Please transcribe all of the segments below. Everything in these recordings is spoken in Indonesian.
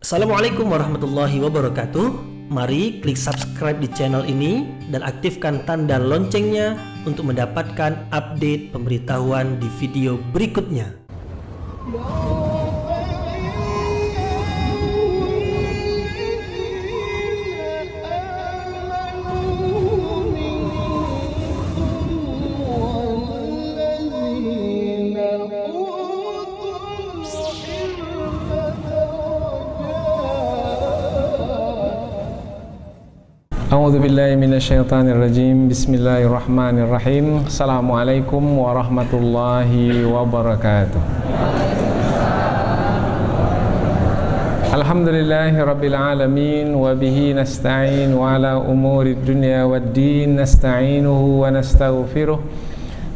Assalamualaikum warahmatullahi wabarakatuh. Mari klik subscribe di channel ini dan aktifkan tanda loncengnya untuk mendapatkan update pemberitahuan di video berikutnya. A'udzu billahi minasyaitonir rajim. Bismillahirrahmanirrahim. Assalamualaikum warahmatullahi wabarakatuh. Alhamdulillahi rabbil alamin wa bihi nasta'in wa ala umurid dunya waddin nasta'inuhu wa nastaghfiruh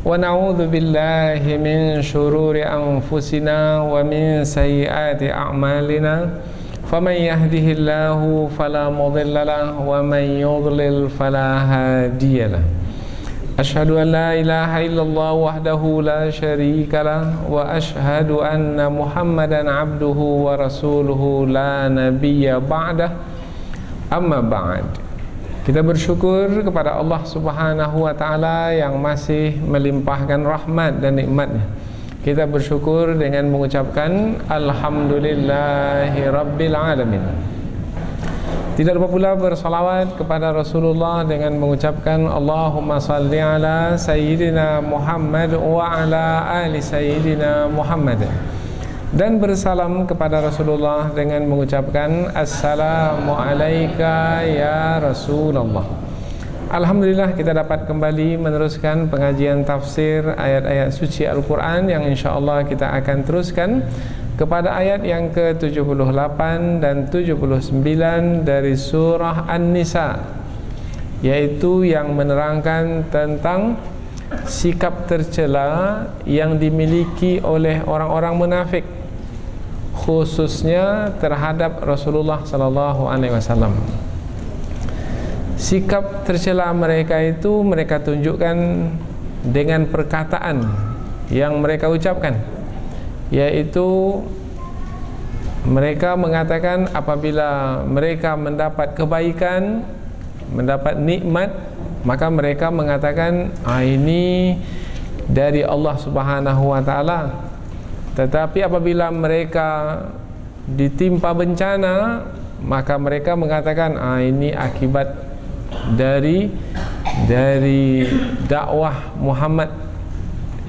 wa na'udzu billahi min shururi anfusina wa min sayyiati a'malina. فَمَنْ يَهْدِهِ اللَّهُ فَلَا مُضِلَّ لَهُ وَمَنْ يُضْلِلْ فَلَا هَادِيَ لَهُ أَشْهَدُ أَنْ لَا إِلَهَ إِلَّا اللَّهُ وَحْدَهُ لَا شَرِيكَ لَهُ وَأَشْهَدُ أَنَّ مُحَمَّدًا عَبْدُهُ وَرَسُولُهُ لَا نَبِيَّ بَعْدَهُ أَمَّا بَعْدُ. Kita bersyukur kepada Allah Subhanahu wa taala yang masih melimpahkan rahmat dan nikmat-Nya. Kita bersyukur dengan mengucapkan Alhamdulillahi Rabbil Alamin. Tidak lupa pula bersalawat kepada Rasulullah dengan mengucapkan Allahumma salli ala Sayyidina Muhammad wa ala ali Sayyidina Muhammad. Dan bersalam kepada Rasulullah dengan mengucapkan Assalamu alayka ya Rasulullah. Alhamdulillah kita dapat kembali meneruskan pengajian tafsir ayat-ayat suci Al-Quran yang insyaAllah kita akan teruskan kepada ayat yang ke-78 dan 79 dari surah An-Nisa, yaitu yang menerangkan tentang sikap tercela yang dimiliki oleh orang-orang munafik, khususnya terhadap Rasulullah SAW. Sikap tercela mereka itu mereka tunjukkan dengan perkataan yang mereka ucapkan, yaitu mereka mengatakan apabila mereka mendapat kebaikan, mendapat nikmat, maka mereka mengatakan ini dari Allah Subhanahu wa taala. Tetapi apabila mereka ditimpa bencana, maka mereka mengatakan ini akibat dari dakwah Muhammad,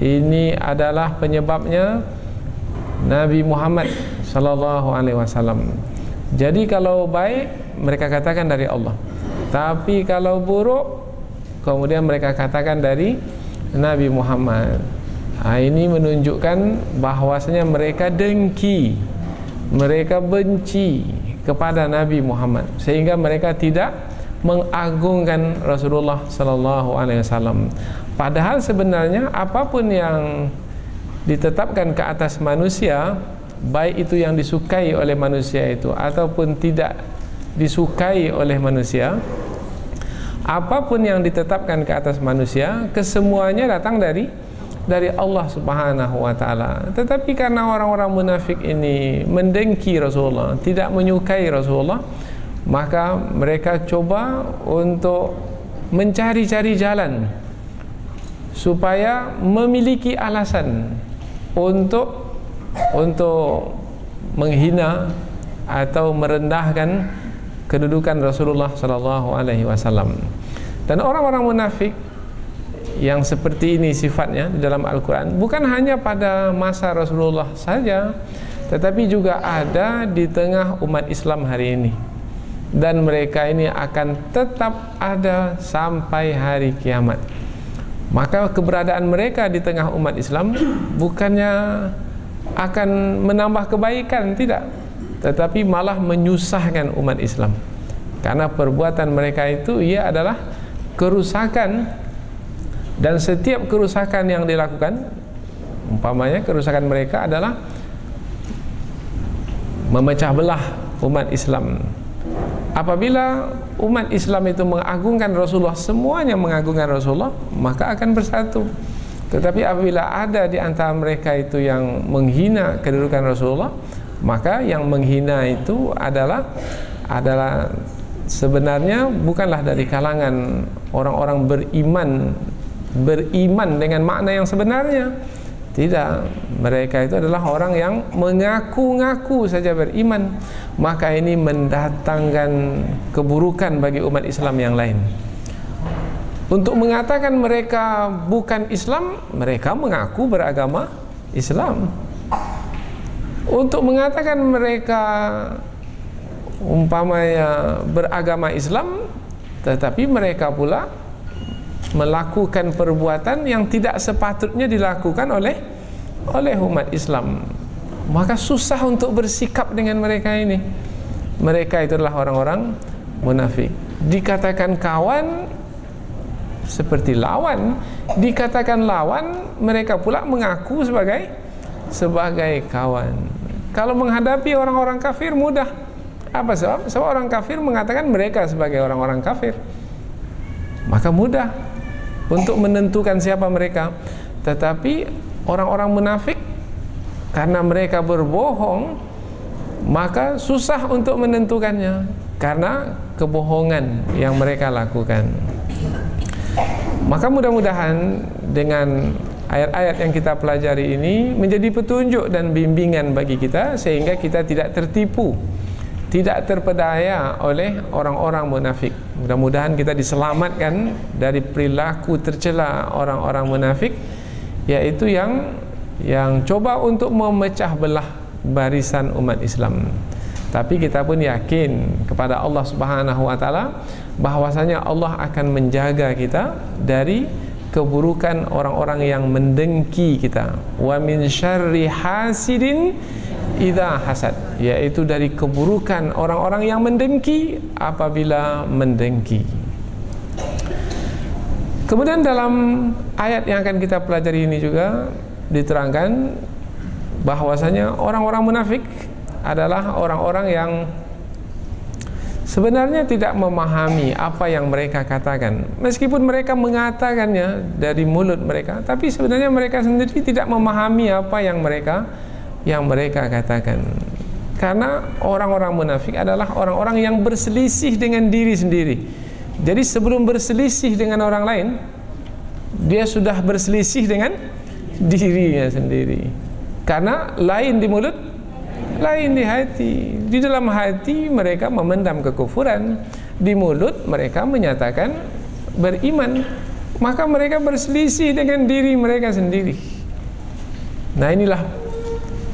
ini adalah penyebabnya Nabi Muhammad sallallahu alaihi wasallam. Jadi kalau baik mereka katakan dari Allah, tapi kalau buruk kemudian mereka katakan dari Nabi Muhammad. Ini menunjukkan bahwasanya mereka dengki, mereka benci kepada Nabi Muhammad, sehingga mereka tidak mengagungkan Rasulullah sallallahu alaihi wasallam. Padahal sebenarnya apapun yang ditetapkan ke atas manusia, baik itu yang disukai oleh manusia itu ataupun tidak disukai oleh manusia, apapun yang ditetapkan ke atas manusia, kesemuanya datang dari Allah Subhanahu wa taala. Tetapi karena orang-orang munafik ini mendengki Rasulullah, tidak menyukai Rasulullah, maka mereka coba untuk mencari-cari jalan supaya memiliki alasan untuk menghina atau merendahkan kedudukan Rasulullah sallallahu alaihi wasallam. Dan orang-orang munafik yang seperti ini sifatnya di dalam Al-Quran bukan hanya pada masa Rasulullah saja, tetapi juga ada di tengah umat Islam hari ini. Dan mereka ini akan tetap ada sampai hari kiamat. Maka keberadaan mereka di tengah umat Islam bukannya akan menambah kebaikan, tidak, tetapi malah menyusahkan umat Islam. Karena perbuatan mereka itu ia adalah kerusakan, dan setiap kerusakan yang dilakukan, umpamanya kerusakan mereka adalah memecah belah umat Islam. Apabila umat Islam itu mengagungkan Rasulullah, semuanya mengagungkan Rasulullah, maka akan bersatu. Tetapi apabila ada di antara mereka itu yang menghina kedudukan Rasulullah, Maka yang menghina itu adalah sebenarnya bukanlah dari kalangan orang-orang beriman dengan makna yang sebenarnya. Tidak, mereka itu adalah orang yang mengaku-ngaku saja beriman. Maka ini mendatangkan keburukan bagi umat Islam yang lain. Untuk mengatakan mereka bukan Islam, mereka mengaku beragama Islam. Untuk mengatakan mereka umpamanya beragama Islam, tetapi mereka pula melakukan perbuatan yang tidak sepatutnya dilakukan oleh umat Islam. Maka susah untuk bersikap dengan mereka ini. Mereka itu adalah orang-orang munafik. Dikatakan kawan seperti lawan, dikatakan lawan mereka pula mengaku sebagai kawan. Kalau menghadapi orang-orang kafir mudah. Apa sebab? Sebab orang kafir mengatakan mereka sebagai orang-orang kafir. Maka mudah untuk menentukan siapa mereka. Tetapi orang-orang munafik, karena mereka berbohong, maka susah untuk menentukannya karena kebohongan yang mereka lakukan. Maka mudah-mudahan dengan ayat-ayat yang kita pelajari ini menjadi petunjuk dan bimbingan bagi kita, sehingga kita tidak tertipu, tidak terpedaya oleh orang-orang munafik. Mudah-mudahan kita diselamatkan dari perilaku tercela orang-orang munafik, yaitu yang coba untuk memecah belah barisan umat Islam. Tapi kita pun yakin kepada Allah Subhanahu wa taala bahwasanya Allah akan menjaga kita dari keburukan orang-orang yang mendengki kita. Wa min syarri hasidin idza hasad, yaitu dari keburukan orang-orang yang mendengki apabila mendengki. Kemudian dalam ayat yang akan kita pelajari ini juga diterangkan bahwasanya orang-orang munafik adalah orang-orang yang sebenarnya tidak memahami apa yang mereka katakan. Meskipun mereka mengatakannya dari mulut mereka, tapi sebenarnya mereka sendiri tidak memahami apa yang mereka katakan. Karena orang-orang munafik adalah orang-orang yang berselisih dengan diri sendiri. Jadi sebelum berselisih dengan orang lain, dia sudah berselisih dengan dirinya sendiri. Karena lain di mulut, lain di hati. Di dalam hati mereka memendam kekufuran, di mulut mereka menyatakan beriman. Maka mereka berselisih dengan diri mereka sendiri. Nah, inilah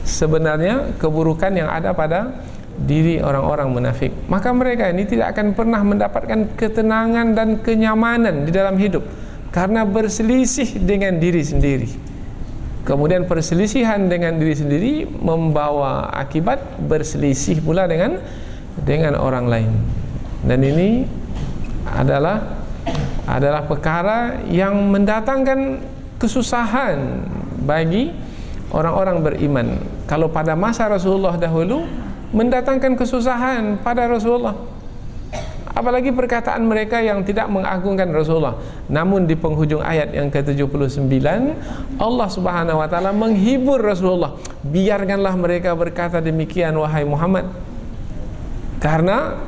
sebenarnya keburukan yang ada pada diri orang-orang munafik. Maka mereka ini tidak akan pernah mendapatkan ketenangan dan kenyamanan di dalam hidup karena berselisih dengan diri sendiri. Kemudian perselisihan dengan diri sendiri membawa akibat berselisih pula dengan orang lain. Dan ini adalah perkara yang mendatangkan kesusahan bagi orang-orang beriman. Kalau pada masa Rasulullah dahulu mendatangkan kesusahan pada Rasulullah, apalagi perkataan mereka yang tidak mengagungkan Rasulullah. Namun di penghujung ayat yang ke-79 Allah Subhanahu wa taala menghibur Rasulullah, biarkanlah mereka berkata demikian wahai Muhammad, karena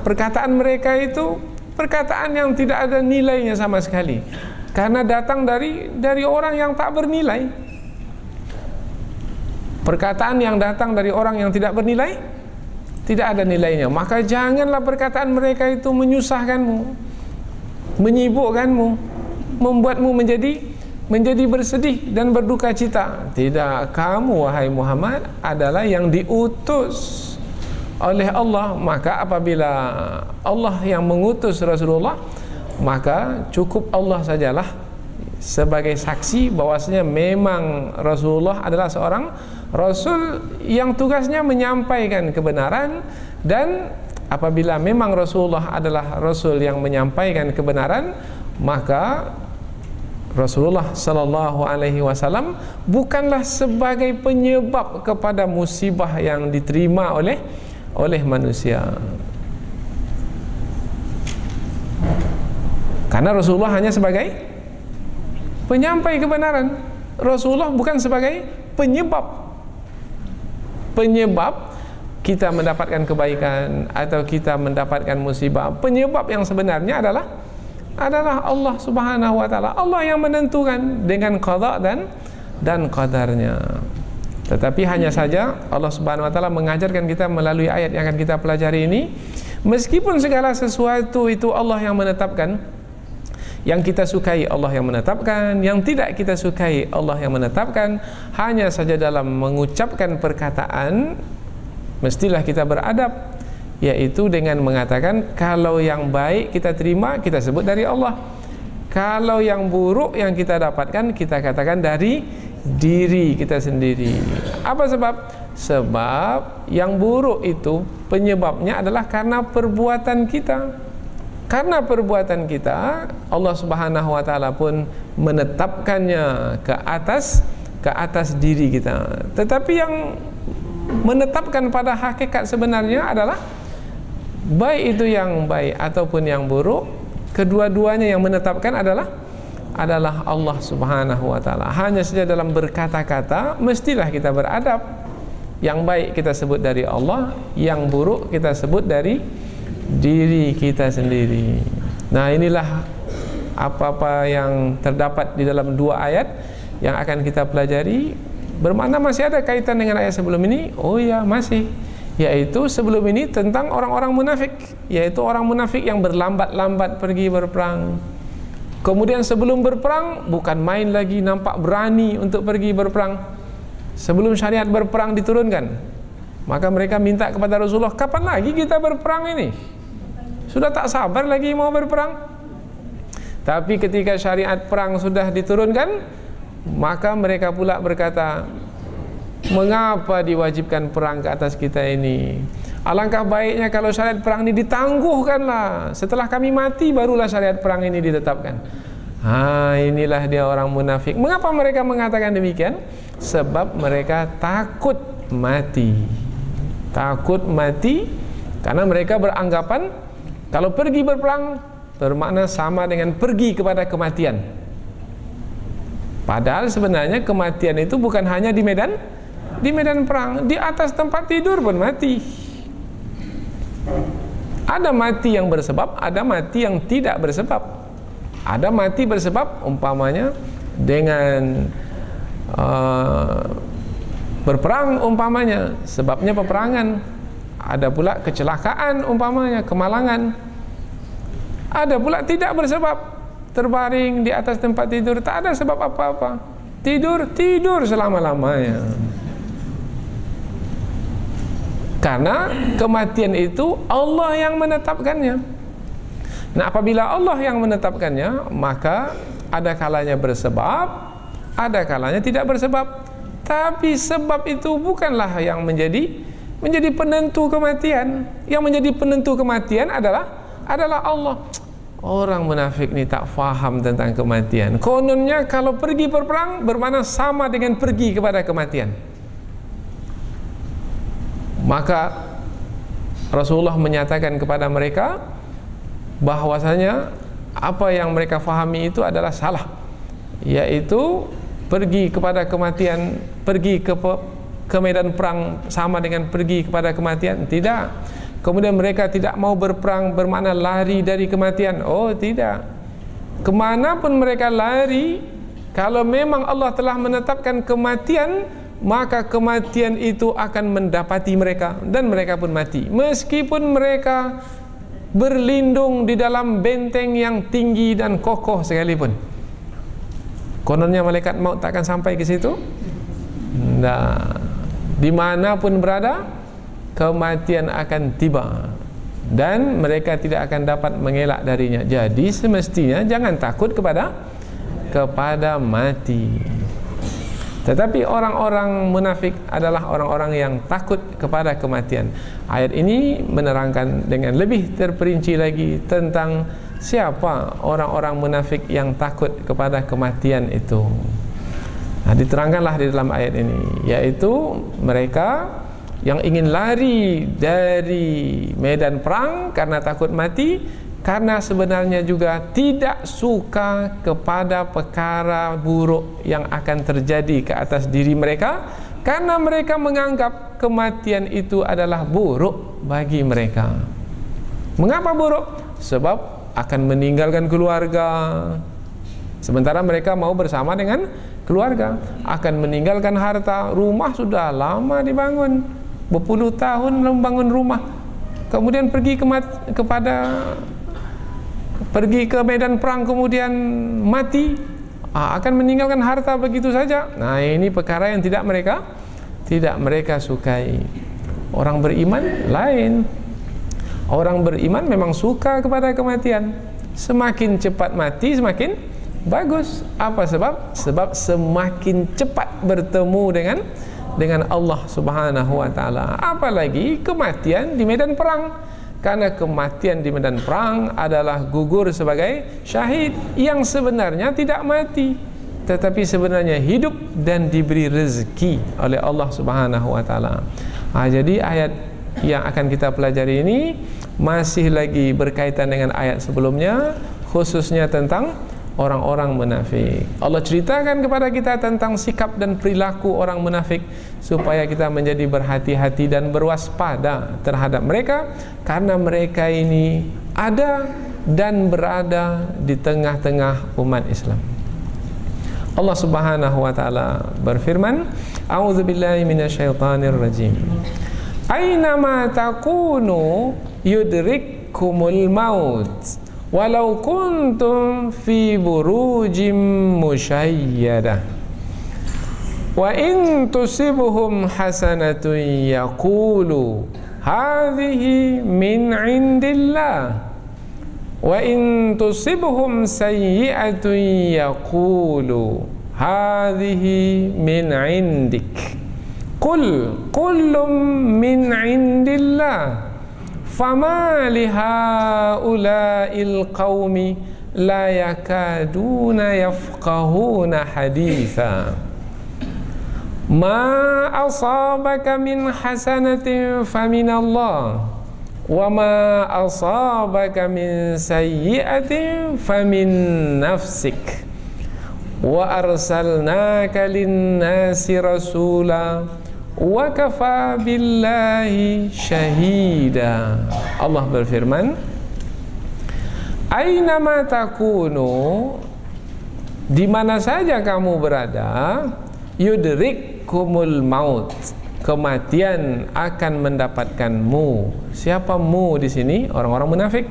perkataan mereka itu perkataan yang tidak ada nilainya sama sekali, karena datang dari orang yang tak bernilai. Perkataan yang datang dari orang yang tidak bernilai tidak ada nilainya. Maka janganlah perkataan mereka itu menyusahkanmu, menyibukkanmu, membuatmu menjadi bersedih dan berduka cita. Tidak, kamu wahai Muhammad adalah yang diutus oleh Allah. Maka apabila Allah yang mengutus Rasulullah, maka cukup Allah sajalah sebagai saksi bahwasanya memang Rasulullah adalah seorang Rasul yang tugasnya menyampaikan kebenaran. Dan apabila memang Rasulullah adalah Rasul yang menyampaikan kebenaran, maka Rasulullah sallallahu alaihi wasallam bukanlah sebagai penyebab kepada musibah yang diterima oleh manusia. Karena Rasulullah hanya sebagai penyampai kebenaran. Rasulullah bukan sebagai penyebab penyebab kita mendapatkan kebaikan atau kita mendapatkan musibah. Penyebab yang sebenarnya adalah Allah Subhanahu wa taala. Allah yang menentukan dengan qada dan qadarnya. Tetapi hanya saja Allah Subhanahu wa taala mengajarkan kita melalui ayat yang akan kita pelajari ini, meskipun segala sesuatu itu Allah yang menetapkan, yang kita sukai Allah yang menetapkan, yang tidak kita sukai Allah yang menetapkan, hanya saja dalam mengucapkan perkataan mestilah kita beradab, yaitu dengan mengatakan kalau yang baik kita terima, kita sebut dari Allah. Kalau yang buruk yang kita dapatkan, kita katakan dari diri kita sendiri. Apa sebab? Sebab yang buruk itu penyebabnya adalah karena perbuatan kita. Karena perbuatan kita, Allah Subhanahu wa taala pun menetapkannya ke atas diri kita. Tetapi yang menetapkan pada hakikat sebenarnya adalah baik itu yang baik ataupun yang buruk, kedua-duanya yang menetapkan adalah Allah Subhanahu wa taala. Hanya saja dalam berkata-kata mestilah kita beradab. Yang baik kita sebut dari Allah, yang buruk kita sebut dari diri kita sendiri. Nah, inilah apa-apa yang terdapat di dalam dua ayat yang akan kita pelajari. Bermakna masih ada kaitan dengan ayat sebelum ini? Oh ya, masih. Yaitu sebelum ini tentang orang-orang munafik, yaitu orang munafik yang berlambat-lambat pergi berperang. Kemudian sebelum berperang bukan main lagi, nampak berani untuk pergi berperang. Sebelum syariat berperang diturunkan, maka mereka minta kepada Rasulullah, kapan lagi kita berperang ini? Sudah tak sabar lagi mau berperang. Tapi ketika syariat perang sudah diturunkan, maka mereka pula berkata, mengapa diwajibkan perang ke atas kita ini? Alangkah baiknya kalau syariat perang ini ditangguhkanlah. Setelah kami mati barulah syariat perang ini ditetapkan. Inilah dia orang munafik. Mengapa mereka mengatakan demikian? Sebab mereka takut mati. Takut mati karena mereka beranggapan kalau pergi berperang bermakna sama dengan pergi kepada kematian. Padahal sebenarnya kematian itu bukan hanya di medan perang, di atas tempat tidur pun mati. Ada mati yang bersebab, ada mati yang tidak bersebab. Ada mati bersebab umpamanya dengan berperang umpamanya, sebabnya peperangan. Ada pula kecelakaan umpamanya, kemalangan. Ada pula tidak bersebab, terbaring di atas tempat tidur, tak ada sebab apa-apa, tidur selama-lamanya. Karena kematian itu Allah yang menetapkannya. Nah, apabila Allah yang menetapkannya, maka ada kalanya bersebab, ada kalanya tidak bersebab. Tapi sebab itu bukanlah yang menjadi penentu kematian. Yang menjadi penentu kematian adalah Allah. Orang munafik ni tak faham tentang kematian. Kononnya kalau pergi berperang bermakna sama dengan pergi kepada kematian. Maka Rasulullah menyatakan kepada mereka bahwasanya apa yang mereka fahami itu adalah salah, yaitu pergi kepada kematian, pergi ke medan perang sama dengan pergi kepada kematian. Tidak. Kemudian mereka tidak mau berperang bermakna lari dari kematian. Oh, tidak. Kemanapun mereka lari, kalau memang Allah telah menetapkan kematian, maka kematian itu akan mendapati mereka dan mereka pun mati. Meskipun mereka berlindung di dalam benteng yang tinggi dan kokoh sekalipun. Kononnya malaikat maut tak akan sampai ke situ. Nah, dimanapun berada, kematian akan tiba dan mereka tidak akan dapat mengelak darinya. Jadi semestinya jangan takut kepada mati. Tetapi orang-orang munafik adalah orang-orang yang takut kepada kematian. Ayat ini menerangkan dengan lebih terperinci lagi tentang siapa orang-orang munafik yang takut kepada kematian itu. Nah, diterangkanlah di dalam ayat ini, yaitu mereka yang ingin lari dari medan perang karena takut mati, karena sebenarnya juga tidak suka kepada perkara buruk yang akan terjadi ke atas diri mereka Karena mereka menganggap kematian itu adalah buruk bagi mereka. Mengapa buruk? Sebab akan meninggalkan keluarga. Sementara mereka mau bersama dengan keluarga, akan meninggalkan harta. Rumah sudah lama dibangun, berpuluh tahun membangun rumah, kemudian pergi pergi ke medan perang, kemudian mati, akan meninggalkan harta begitu saja. Nah, ini perkara yang tidak mereka sukai. Orang beriman lain. Orang beriman memang suka kepada kematian. Semakin cepat mati semakin bagus. Apa sebab? Sebab semakin cepat bertemu dengan Allah Subhanahu wa taala. Apalagi kematian di medan perang. Karena kematian di medan perang adalah gugur sebagai syahid yang sebenarnya tidak mati, tetapi sebenarnya hidup dan diberi rezeki oleh Allah Subhanahu wa taala. Jadi ayat yang akan kita pelajari ini masih lagi berkaitan dengan ayat sebelumnya, khususnya tentang orang-orang munafik. Allah ceritakan kepada kita tentang sikap dan perilaku orang munafik supaya kita menjadi berhati-hati dan berwaspada terhadap mereka, karena mereka ini ada dan berada di tengah-tengah umat Islam. Allah Subhanahu wa taala berfirman, A'udzubillahi minasyaitonir rajim. Aynama takunu yudrikkumul maut walau kuntum fi burujim musyayyadah wa in tusibuhum hasanatun yaqulu hadhihi min indillah wa in tusibuhum sayyi'atun yaqulu hadhihi min indik qul kullum min indillah fama lihaula'il qaumi la yakaduna yafqahuna haditha ma asabaka min hasanatin faminallah wa ma asabaka min sayyi'atin famin nafsik wa arsalnaka linnasi rasula wa kafa billahi syahida. Allah berfirman, Aynama takunu, di mana saja kamu berada, yudrikkumul maut, kematian akan mendapatkanmu. Siapa mu di sini? Orang-orang munafik.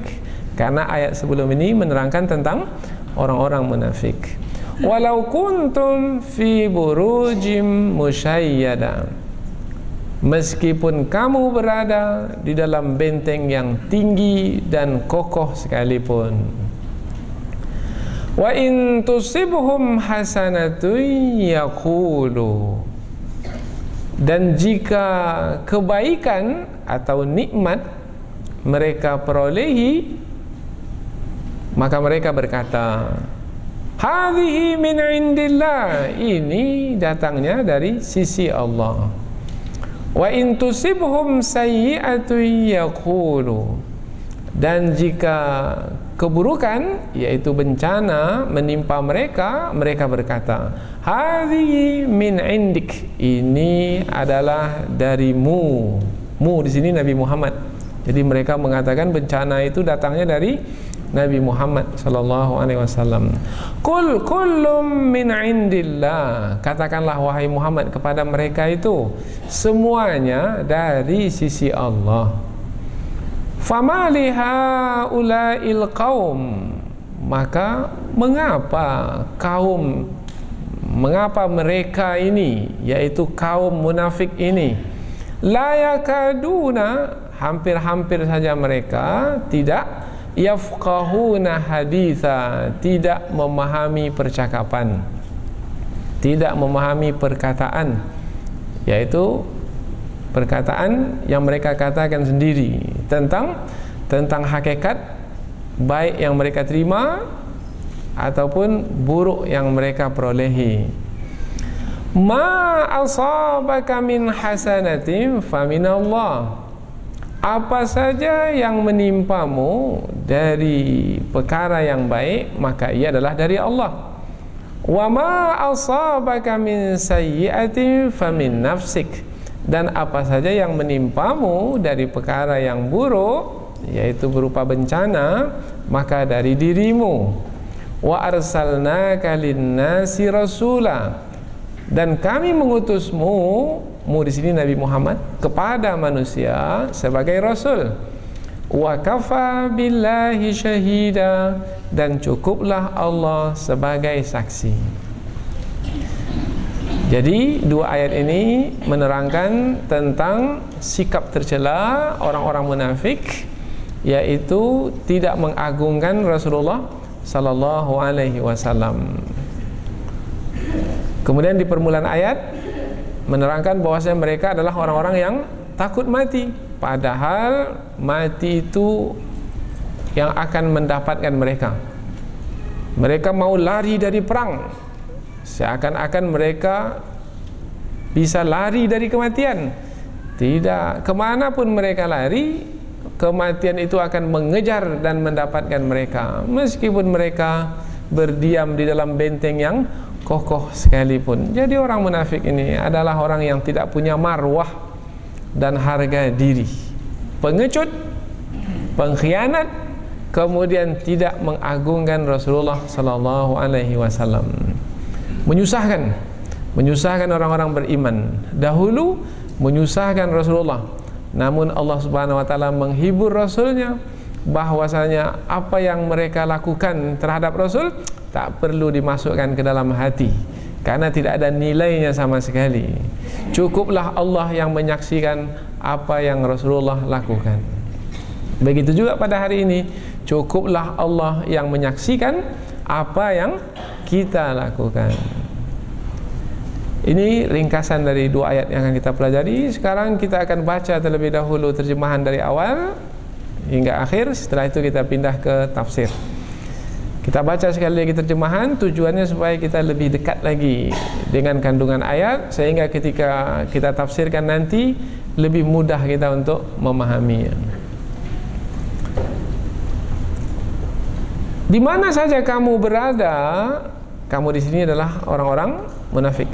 Karena ayat sebelum ini menerangkan tentang orang-orang munafik. Walau kuntum fi burujim musyayyadah, meskipun kamu berada di dalam benteng yang tinggi dan kokoh sekalipun. Wa in tusibhum hasanatun yaqulu, dan jika kebaikan atau nikmat mereka perolehi, maka mereka berkata, hadhihi min indillah, ini datangnya dari sisi Allah. Wa in tusibhum sayyi'atun yaqulu, dan jika keburukan yaitu bencana menimpa mereka, mereka berkata, hadhihi min indik, ini adalah darimu. Mu di sini Nabi Muhammad. Jadi mereka mengatakan bencana itu datangnya dari Nabi Muhammad sallallahu alaihi wasallam. Qul kullum min indillah, katakanlah wahai Muhammad kepada mereka itu, semuanya dari sisi Allah. Fama lihaula'il qaum, maka mengapa mereka ini, yaitu kaum munafik ini, la yakaduna, hampir-hampir saja mereka tidak yafqahuna haditha, tidak memahami percakapan, tidak memahami perkataan, yaitu perkataan yang mereka katakan sendiri tentang hakikat baik yang mereka terima ataupun buruk yang mereka perolehi. Ma asabaka min hasanatin faminallah, apa saja yang menimpamu dari perkara yang baik, maka ia adalah dari Allah. Wa ma asabaka min sayyi'atin famin nafsik, dan apa saja yang menimpamu dari perkara yang buruk, yaitu berupa bencana, maka dari dirimu. Wa arsalnaka linnasi rasula, dan kami mengutusmu, di sini Nabi Muhammad, kepada manusia sebagai rasul. Wa kafa billahi syahida, dan cukuplah Allah sebagai saksi. Jadi dua ayat ini menerangkan tentang sikap tercela orang-orang munafik, yaitu tidak mengagungkan Rasulullah sallallahu alaihi wasallam. Kemudian di permulaan ayat menerangkan bahwasanya mereka adalah orang-orang yang takut mati, padahal mati itu yang akan mendapatkan mereka. Mereka mau lari dari perang, seakan-akan mereka bisa lari dari kematian. Tidak, kemanapun mereka lari, kematian itu akan mengejar dan mendapatkan mereka, meskipun mereka berdiam di dalam benteng yang kokoh sekalipun. Jadi orang munafik ini adalah orang yang tidak punya marwah dan harga diri, pengecut, pengkhianat, kemudian tidak mengagungkan Rasulullah sallallahu alaihi wasallam. Menyusahkan orang-orang beriman. Dahulu menyusahkan Rasulullah, namun Allah Subhanahu wa taala menghibur Rasulnya bahwasanya apa yang mereka lakukan terhadap Rasul tak perlu dimasukkan ke dalam hati, karena tidak ada nilainya sama sekali. Cukuplah Allah yang menyaksikan apa yang Rasulullah lakukan. Begitu juga pada hari ini, cukuplah Allah yang menyaksikan apa yang kita lakukan. Ini ringkasan dari dua ayat yang akan kita pelajari. Sekarang kita akan baca terlebih dahulu terjemahan dari awal hingga akhir. Setelah itu kita pindah ke tafsir. Kita baca sekali lagi terjemahan, tujuannya supaya kita lebih dekat lagi dengan kandungan ayat, sehingga ketika kita tafsirkan nanti lebih mudah kita untuk memahaminya. Di mana saja kamu berada, kamu di sini adalah orang-orang munafik.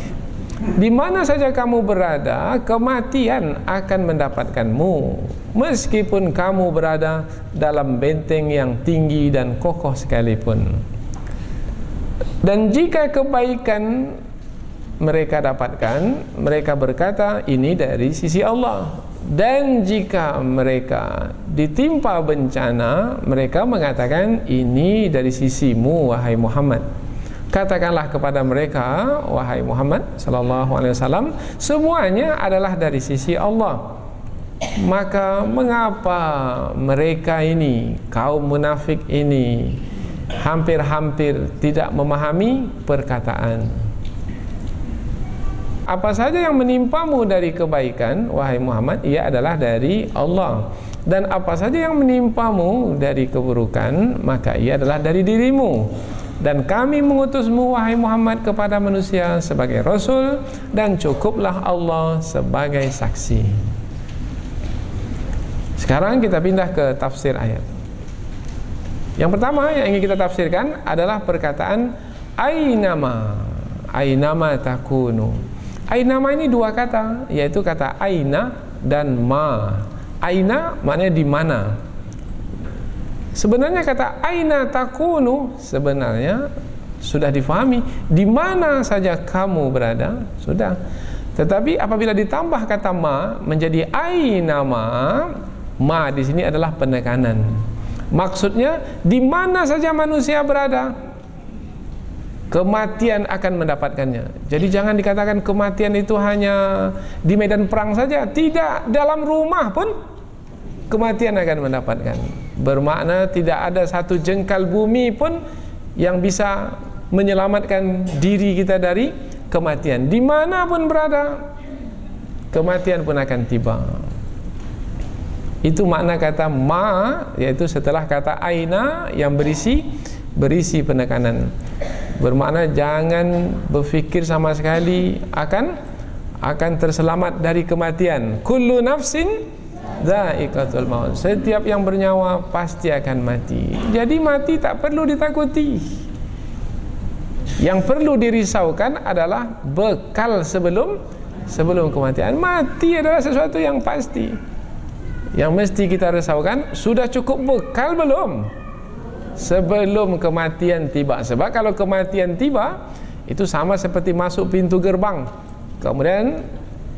Di mana saja kamu berada, kematian akan mendapatkanmu, meskipun kamu berada dalam benteng yang tinggi dan kokoh sekalipun. Dan jika kebaikan mereka dapatkan, mereka berkata ini dari sisi Allah. Dan jika mereka ditimpa bencana, mereka mengatakan ini dari sisimu wahai Muhammad. Katakanlah kepada mereka wahai Muhammad sallallahu alaihi wasallam, semuanya adalah dari sisi Allah. Maka mengapa mereka ini, kaum munafik ini, hampir-hampir tidak memahami perkataan? Apa saja yang menimpamu dari kebaikan wahai Muhammad, ia adalah dari Allah. Dan apa saja yang menimpamu dari keburukan, maka ia adalah dari dirimu. Dan kami mengutusmu wahai Muhammad kepada manusia sebagai Rasul, dan cukuplah Allah sebagai saksi. Sekarang kita pindah ke tafsir ayat. Yang pertama yang ingin kita tafsirkan adalah perkataan ainama. Ainama takunu. Ainama ini dua kata, yaitu kata aina dan ma. Aina maknanya di mana. Sebenarnya kata aina takunu sebenarnya sudah difahami, di mana saja kamu berada, sudah. Tetapi apabila ditambah kata ma menjadi aina ma di sini adalah penekanan. Maksudnya di mana saja manusia berada, kematian akan mendapatkannya. Jadi jangan dikatakan kematian itu hanya di medan perang saja. Tidak, dalam rumah pun kematian akan mendapatkan. Bermakna tidak ada satu jengkal bumi pun yang bisa menyelamatkan diri kita dari kematian. Dimanapun berada, kematian pun akan tiba. Itu makna kata ma, yaitu setelah kata aina yang berisi penekanan. Bermakna jangan berfikir sama sekali akan terselamat dari kematian. Kullu nafsin dha'iqatul maut. Setiap yang bernyawa pasti akan mati. Jadi mati tak perlu ditakuti. Yang perlu dirisaukan adalah bekal sebelum kematian. Mati adalah sesuatu yang pasti. Yang mesti kita risaukan, sudah cukup bekal belum sebelum kematian tiba. Sebab kalau kematian tiba, itu sama seperti masuk pintu gerbang. Kemudian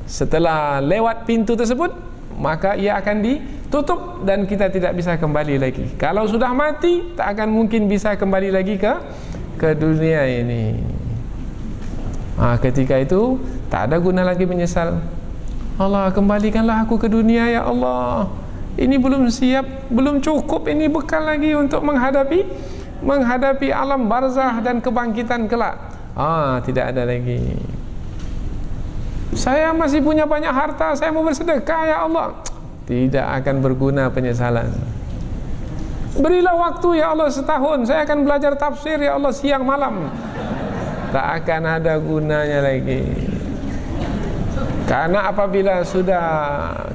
setelah lewat pintu tersebut, maka ia akan ditutup dan kita tidak bisa kembali lagi. Kalau sudah mati, tak akan mungkin bisa kembali lagi ke dunia ini. Ketika itu tak ada guna lagi menyesal. Allah, kembalikanlah aku ke dunia ya Allah. Ini belum siap, belum cukup ini bekal lagi untuk menghadapi alam barzah dan kebangkitan kelak. Tidak ada lagi. Saya masih punya banyak harta, saya mau bersedekah ya Allah. Tidak akan berguna penyesalan. Berilah waktu ya Allah setahun, saya akan belajar tafsir ya Allah siang malam. Tak akan ada gunanya lagi. Karena apabila sudah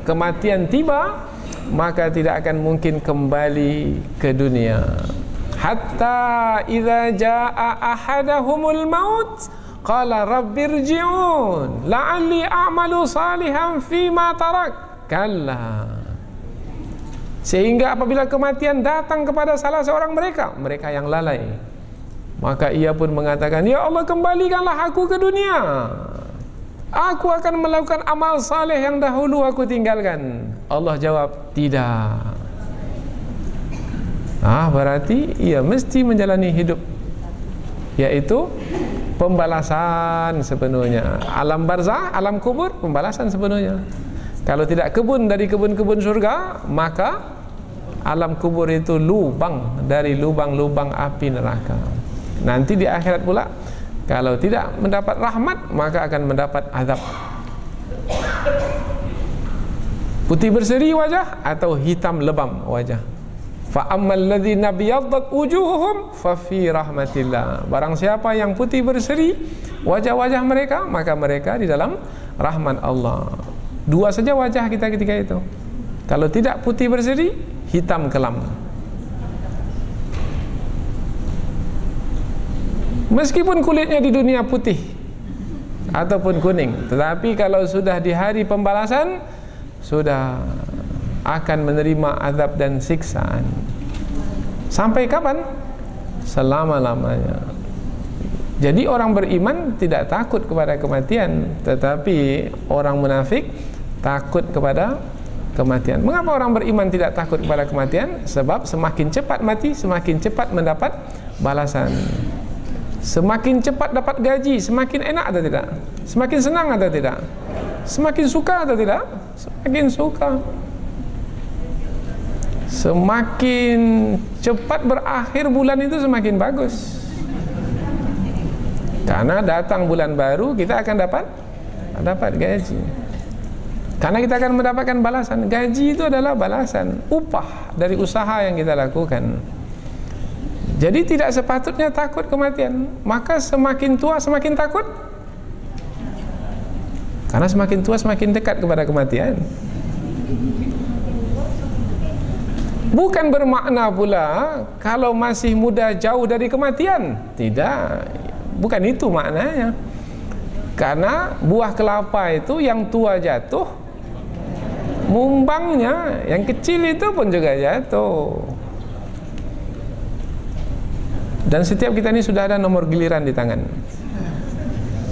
kematian tiba, maka tidak akan mungkin kembali ke dunia. Hatta idza jaa ahadahumul maut qala rabbirji'un la'alli a'malu salihan fima tarak. Kalla. Sehingga apabila kematian datang kepada salah seorang mereka yang lalai, maka ia pun mengatakan, ya Allah, kembalikanlah aku ke dunia. Aku akan melakukan amal saleh yang dahulu aku tinggalkan. Allah jawab, tidak. Berarti ia mesti menjalani hidup, yaitu pembalasan sepenuhnya. Alam barzah, alam kubur, pembalasan sepenuhnya. Kalau tidak kebun dari kebun-kebun surga, maka alam kubur itu lubang dari lubang-lubang api neraka. Nanti di akhirat pula, kalau tidak mendapat rahmat, maka akan mendapat azab. Putih berseri wajah atau hitam lebam wajah. Fa ammal ladzina biyaddat wujuhuhum fa fi rahmatillah. Barang siapa yang putih berseri wajah-wajah mereka, maka mereka di dalam rahmat Allah. Dua saja wajah kita ketika itu. Kalau tidak putih berseri, hitam kelam. Meskipun kulitnya di dunia putih ataupun kuning, tetapi kalau sudah di hari pembalasan, sudah akan menerima azab dan siksaan. Sampai kapan? Selama-lamanya. Jadi orang beriman tidak takut kepada kematian, tetapi orang munafik takut kepada kematian. Mengapa orang beriman tidak takut kepada kematian? Sebab semakin cepat mati, semakin cepat mendapat balasan. Semakin cepat dapat gaji, semakin enak atau tidak? Semakin senang atau tidak? Semakin suka atau tidak? Semakin suka. Semakin cepat berakhir bulan itu semakin bagus. Karena datang bulan baru, kita akan dapat gaji. Karena kita akan mendapatkan balasan. Gaji itu adalah balasan, upah dari usaha yang kita lakukan. Jadi tidak sepatutnya takut kematian. Maka semakin tua semakin takut, karena semakin tua semakin dekat kepada kematian. Bukan bermakna pula kalau masih muda jauh dari kematian. Tidak, bukan itu maknanya. Karena buah kelapa itu yang tua jatuh, mumbangnya yang kecil itu pun juga jatuh. Dan setiap kita ini sudah ada nomor giliran di tangan.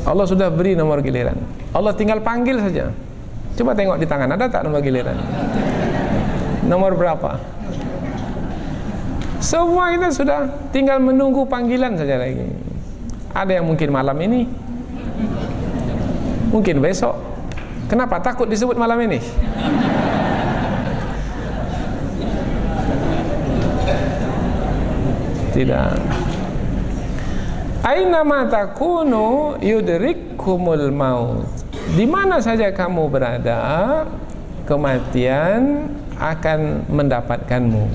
Allah sudah beri nomor giliran. Allah tinggal panggil saja. Coba tengok di tangan, ada tak nomor giliran? Nomor berapa? Semua kita sudah tinggal menunggu panggilan saja lagi. Ada yang mungkin malam ini, mungkin besok. Kenapa takut disebut malam ini? Tidak. Aina ma takunu yudrikkumul maut. Di mana saja kamu berada, kematian akan mendapatkanmu.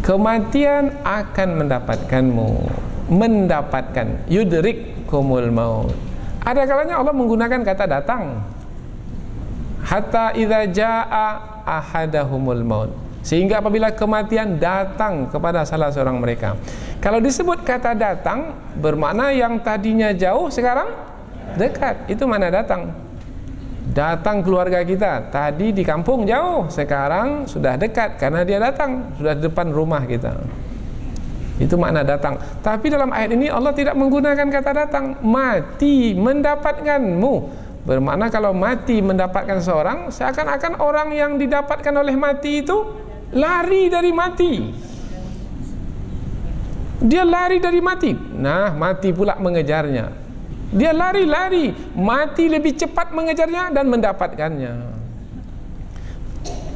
Kematian akan mendapatkanmu. Mendapatkan, yudrikkumul maut. Ada kalanya Allah menggunakan kata datang. Hatta idza jaa ahadahumul maut. Sehingga apabila kematian datang kepada salah seorang mereka, kalau disebut kata datang, bermakna yang tadinya jauh sekarang dekat. Itu mana datang. Datang keluarga kita, tadi di kampung jauh, sekarang sudah dekat karena dia datang, sudah di depan rumah kita. Itu makna datang. Tapi dalam ayat ini Allah tidak menggunakan kata datang. Mati mendapatkanmu, bermakna kalau mati mendapatkan seorang, seakan-akan orang yang didapatkan oleh mati itu lari dari mati. Dia lari dari mati. Nah, mati pula mengejarnya. Dia lari-lari, mati lebih cepat mengejarnya dan mendapatkannya.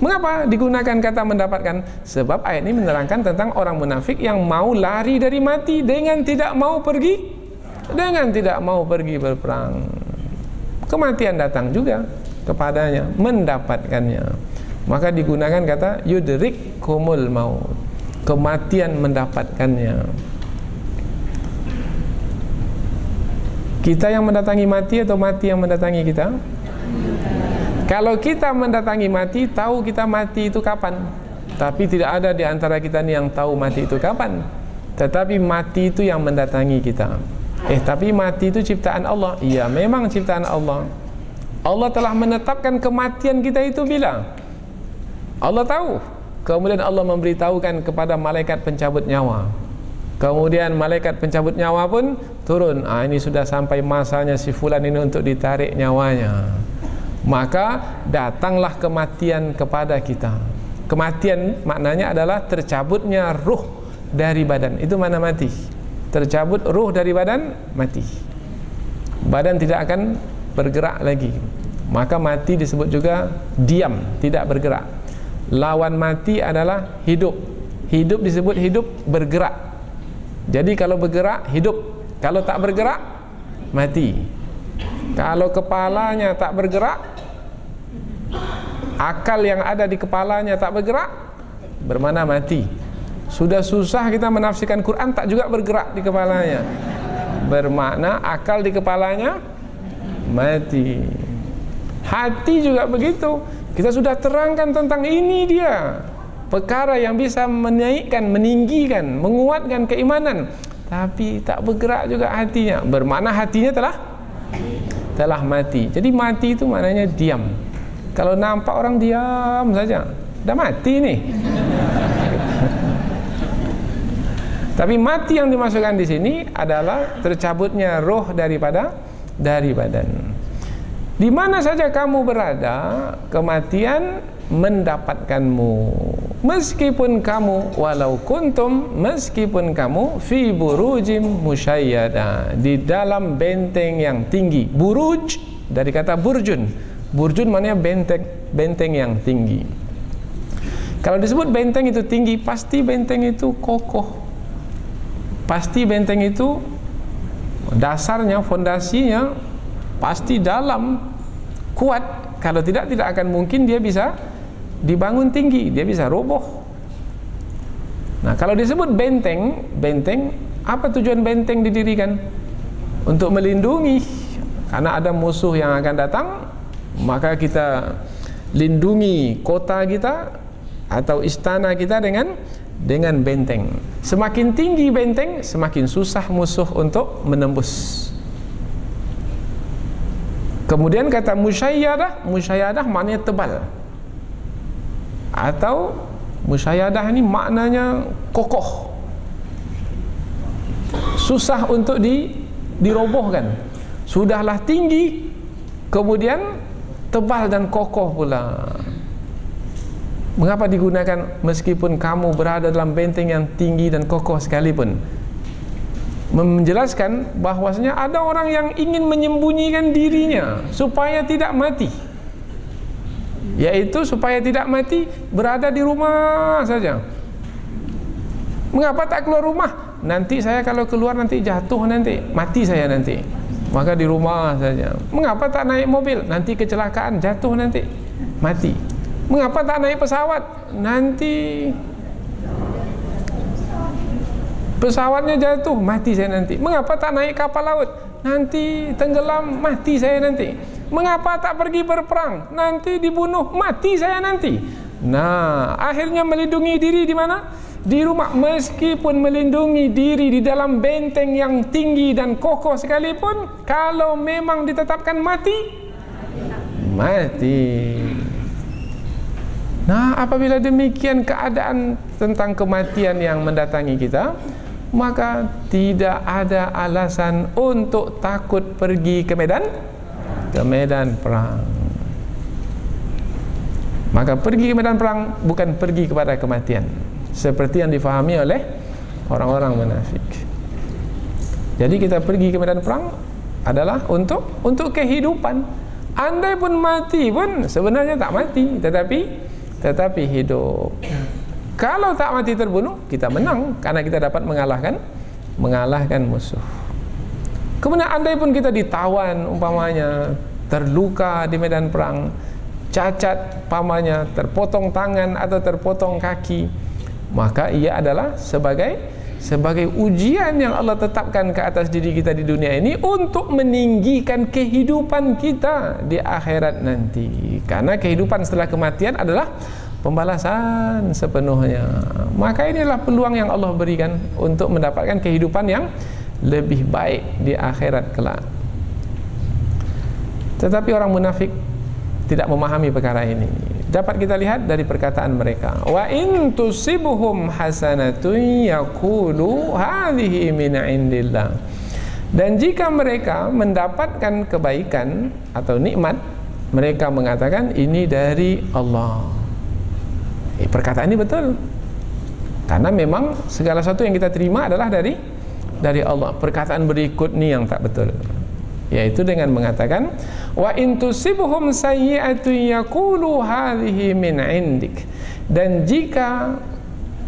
Mengapa digunakan kata mendapatkan? Sebab ayat ini menerangkan tentang orang munafik yang mau lari dari mati dengan tidak mau pergi berperang. Kematian datang juga kepadanya, mendapatkannya. Maka digunakan kata yudrikkumul maut, kematian mendapatkannya. Kita yang mendatangi mati atau mati yang mendatangi kita? Kalau kita mendatangi mati, tahu kita mati itu kapan. Tapi tidak ada di antara kita ni yang tahu mati itu kapan. Tetapi mati itu yang mendatangi kita. Tapi mati itu ciptaan Allah. Iya, memang ciptaan Allah. Allah telah menetapkan kematian kita itu bila? Allah tahu. Kemudian Allah memberitahukan kepada malaikat pencabut nyawa. Kemudian malaikat pencabut nyawa pun turun. Ini sudah sampai masanya si fulan ini untuk ditarik nyawanya. Maka datanglah kematian kepada kita. Kematian maknanya adalah tercabutnya ruh dari badan. Itu mana mati. Tercabut ruh dari badan, mati. Badan tidak akan bergerak lagi. Maka mati disebut juga diam, tidak bergerak. Lawan mati adalah hidup. Hidup disebut hidup bergerak. Jadi kalau bergerak, hidup. Kalau tak bergerak, mati. Kalau kepalanya tak bergerak, akal yang ada di kepalanya tak bergerak, bermakna mati. Sudah susah kita menafsirkan Quran, tak juga bergerak di kepalanya, bermakna akal di kepalanya mati. Hati juga begitu. Kita sudah terangkan tentang ini dia, perkara yang bisa menaikkan, meninggikan, menguatkan keimanan, tapi tak bergerak juga hatinya, bermakna hatinya telah mati. Jadi mati itu maknanya diam. Kalau nampak orang diam saja, dah mati nih. Tapi mati yang dimasukkan di sini adalah tercabutnya roh dari badan. Di mana saja kamu berada, kematian mendapatkanmu. Meskipun kamu meskipun kamu fi burujim musyayyada, di dalam benteng yang tinggi. Buruj dari kata burjun. Burjun maknanya benteng yang tinggi. Kalau disebut benteng itu tinggi, pasti benteng itu kokoh. Pasti benteng itu dasarnya, fondasinya pasti dalam, kuat. Kalau tidak akan mungkin dia bisa dibangun tinggi, dia bisa roboh. Nah, kalau disebut benteng, apa tujuan benteng didirikan? Untuk melindungi, karena ada musuh yang akan datang, maka kita lindungi kota kita atau istana kita dengan benteng. Semakin tinggi benteng, semakin susah musuh untuk menembus. Kemudian kata musyayadah maknanya tebal. Atau musyayadah ini maknanya kokoh. Susah untuk dirobohkan. Sudahlah tinggi, kemudian tebal dan kokoh pula. Mengapa digunakan meskipun kamu berada dalam benteng yang tinggi dan kokoh sekalipun? Menjelaskan bahwasanya ada orang yang ingin menyembunyikan dirinya supaya tidak mati, yaitu supaya tidak mati berada di rumah saja. Mengapa tak keluar rumah? Nanti saya kalau keluar nanti jatuh, nanti mati saya nanti. Maka di rumah saja. Mengapa tak naik mobil? Nanti kecelakaan, jatuh nanti mati. Mengapa tak naik pesawat? Nanti pesawatnya jatuh, mati saya nanti. Mengapa tak naik kapal laut? Nanti tenggelam, mati saya nanti. Mengapa tak pergi berperang? Nanti dibunuh, mati saya nanti. Nah, akhirnya melindungi diri di mana? Di rumah. Meskipun melindungi diri di dalam benteng yang tinggi dan kokoh sekalipun, kalau memang ditetapkan mati, mati. Nah, apabila demikian keadaan tentang kematian yang mendatangi kita, maka tidak ada alasan untuk takut pergi ke medan perang. Maka pergi ke medan perang bukan pergi kepada kematian, seperti yang difahami oleh orang-orang munafik. Jadi kita pergi ke medan perang adalah untuk kehidupan. Andai pun mati pun sebenarnya tak mati, tetapi hidup. Kalau tak mati terbunuh, kita menang karena kita dapat mengalahkan musuh. Kemudian andai pun kita ditawan umpamanya, terluka di medan perang, cacat umpamanya, terpotong tangan atau terpotong kaki, maka ia adalah sebagai ujian yang Allah tetapkan ke atas diri kita di dunia ini untuk meninggikan kehidupan kita di akhirat nanti. Karena kehidupan setelah kematian adalah pembalasan sepenuhnya. Maka inilah peluang yang Allah berikan untuk mendapatkan kehidupan yang lebih baik di akhirat kelak. Tetapi orang munafik tidak memahami perkara ini. Dapat kita lihat dari perkataan mereka. Wa in tusibuhum hasanatun yaqulu hadhihi min indillah. Dan jika mereka mendapatkan kebaikan atau nikmat, mereka mengatakan ini dari Allah. Perkataan ini betul, karena memang segala sesuatu yang kita terima adalah dari Allah. Perkataan berikut ni yang tak betul, yaitu dengan mengatakan wa in tusibuhum sayyi'atun yaqulu hadhihi min indik. Dan jika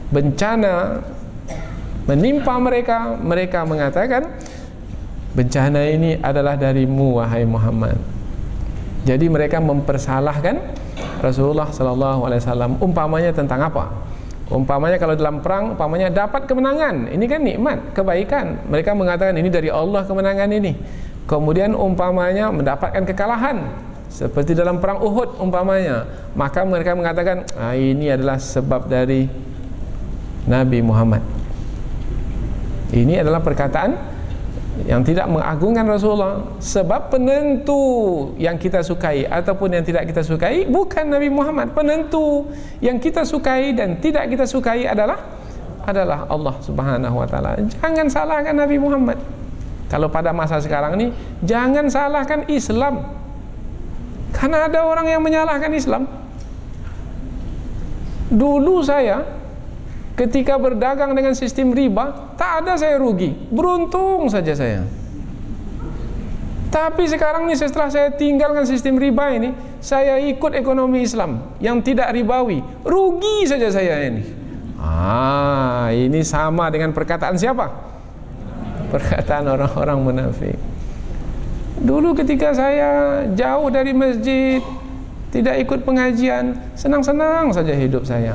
bencana menimpa mereka, mereka mengatakan bencana ini adalah darimu wahai Muhammad. Jadi mereka mempersalahkan Rasulullah sallallahu alaihi wasallam. Umpamanya tentang apa? Umpamanya kalau dalam perang, umpamanya dapat kemenangan, ini kan nikmat, kebaikan. Mereka mengatakan ini dari Allah kemenangan ini. Kemudian umpamanya mendapatkan kekalahan, seperti dalam perang Uhud umpamanya, maka mereka mengatakan ini adalah sebab dari Nabi Muhammad. Ini adalah perkataan yang tidak mengagungkan Rasulullah. Sebab penentu yang kita sukai ataupun yang tidak kita sukai bukan Nabi Muhammad. Penentu yang kita sukai dan tidak kita sukai adalah Allah Subhanahu wa taala. Jangan salahkan Nabi Muhammad. Kalau pada masa sekarang ini, jangan salahkan Islam. Karena ada orang yang menyalahkan Islam. Dulu saya ketika berdagang dengan sistem riba, tak ada saya rugi, beruntung saja saya. Tapi sekarang ini setelah saya tinggalkan sistem riba ini, saya ikut ekonomi Islam yang tidak ribawi, rugi saja saya ini. Ini sama dengan perkataan siapa? Perkataan orang-orang munafik. Dulu ketika saya jauh dari masjid, tidak ikut pengajian, senang-senang saja hidup saya.